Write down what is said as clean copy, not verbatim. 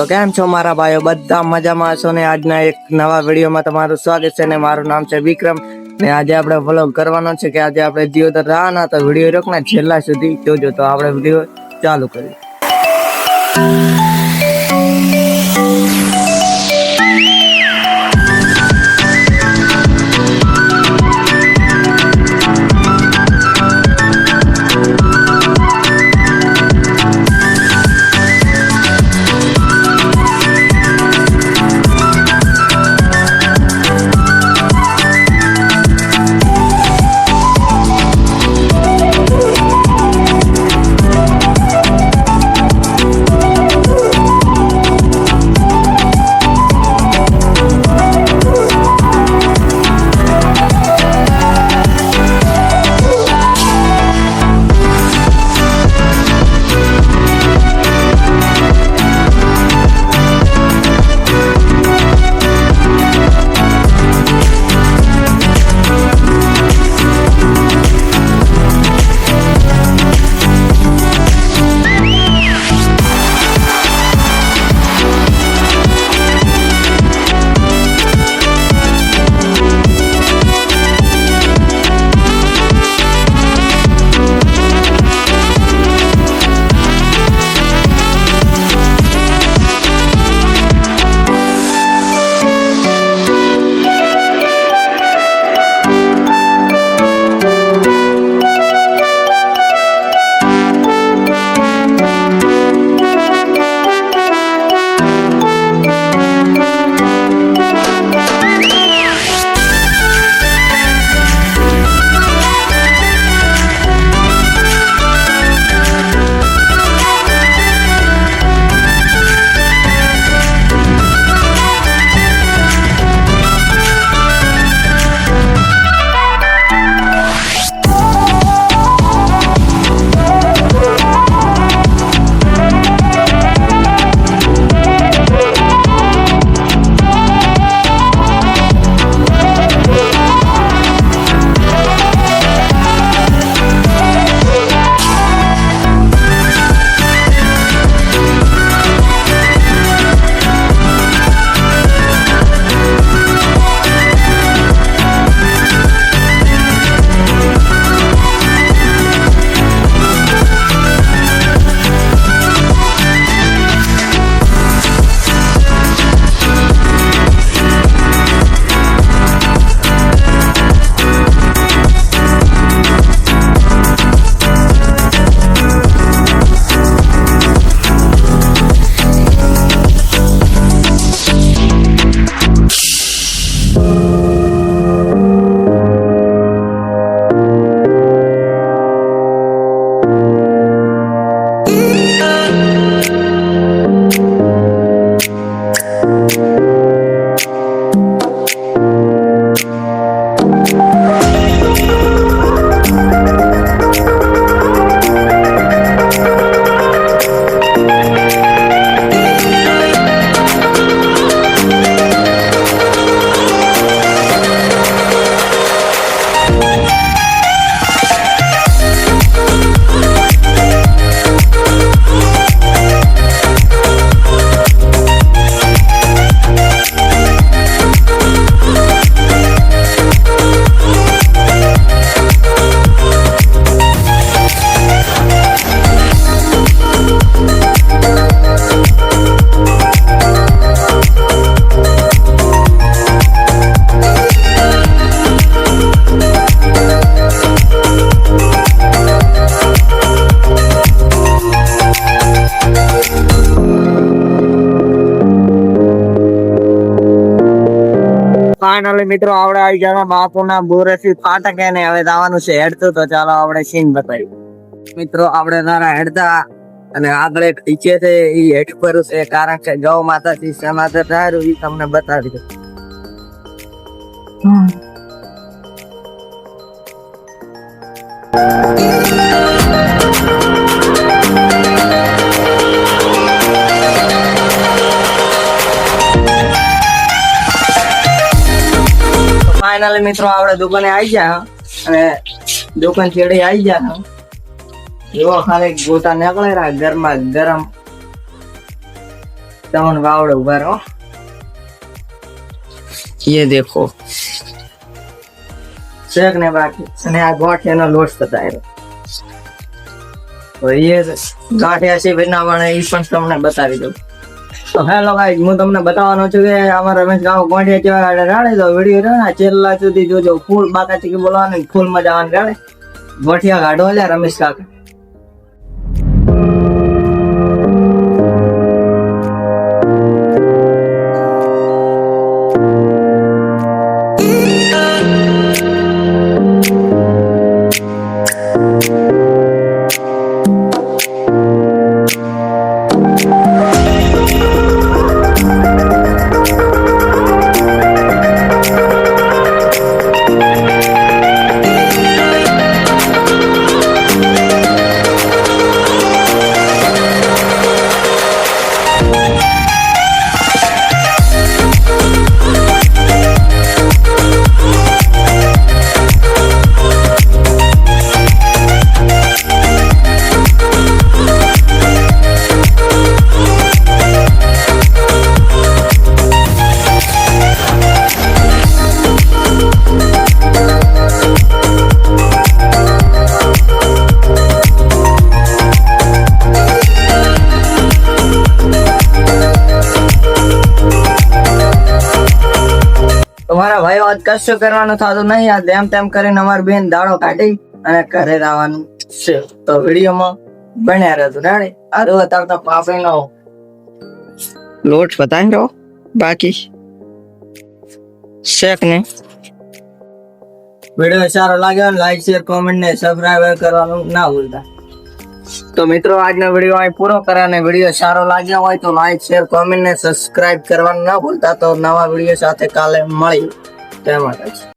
કેમ છો મારા ભાઈઓ? બધા મજામાં છો ને? આજના એક નવા વિડીયોમાં તમારું સ્વાગત છે ને મારું નામ છે વિક્રમ ને આજે આપણે વ્લોગ કરવાનો છે કે આજે આપણે દિયોદર રાહના તો વિડીયો રોકના છેલ્લા સુધી જોજો. તો આપણે વિડીયો ચાલુ કરીએ. ફાઇનલી મિત્રો આપણે આવી ગયા બાપુના બોરેથી ફાટકે ને હવે જવાનું છે હેડતું. તો ચાલો આપણે સીન બતાવી મિત્રો. આપણે તારા હેડતા અને આગળ એક નીચે છે એ હેઠ પર છે કારણ કે ગૌ માતાથી સમાધાન થાય એ તમને બતાવી દઉં. ફાઇનલી મિત્રો આપણે દુકાને આવી ગયા અને દુકાન છેડે આવી ગયા. એવો ખાલી ગોટા નીકળે ગરમા ગરમ તમને વાવડે ઉભા રહો ये देखो શેક ને બાકી અને આ ગોઠિયાનો લોટ બતાવ્યો તો એ ગાંઠિયા છે બનાવવાના એ પણ તમને બતાવી દઉં તો હેલો ગાઈસ હું તમને બતાવવાનો છું કે અમારા રમેશ ગાવ ગોઠિયા કેવા રાડે તો વિડીયો રહ્યો ને છેલ્લા સુધી જોજો ફૂલ બાકા ચીકી બોલવાનું ફૂલ મજા આવવાની રાડે ગોઠિયા કાઢો લે રમેશ કાકા તમારા ભાઈ આજ કશું કરવાનું થતું નહીં આ તેમ તેમ કરીને અમારી બેન દાડો કાઢી અને ઘરે આવવાનું છે તો વિડીયોમાં બન્યા રહેતું રાડે આ બતાવતા પાપડી નો લોટ બતાવી રહ્યો બાકી શેક ને વિડીયો સારો લાગ્યો લાઈક શેર કોમેન્ટ ને સબસ્ક્રાઇબ કરવાનું ના ભૂલતા તો મિત્રો આજનો વિડીયો અહીં પૂરો કરે અને વિડીયો સારો લાગ્યો હોય તો લાઈક શેર કોમેન્ટ ને સબસ્ક્રાઇબ કરવાનું ના ભૂલતા તો નવા વિડીયો સાથે કાલે મળી જય માતાજી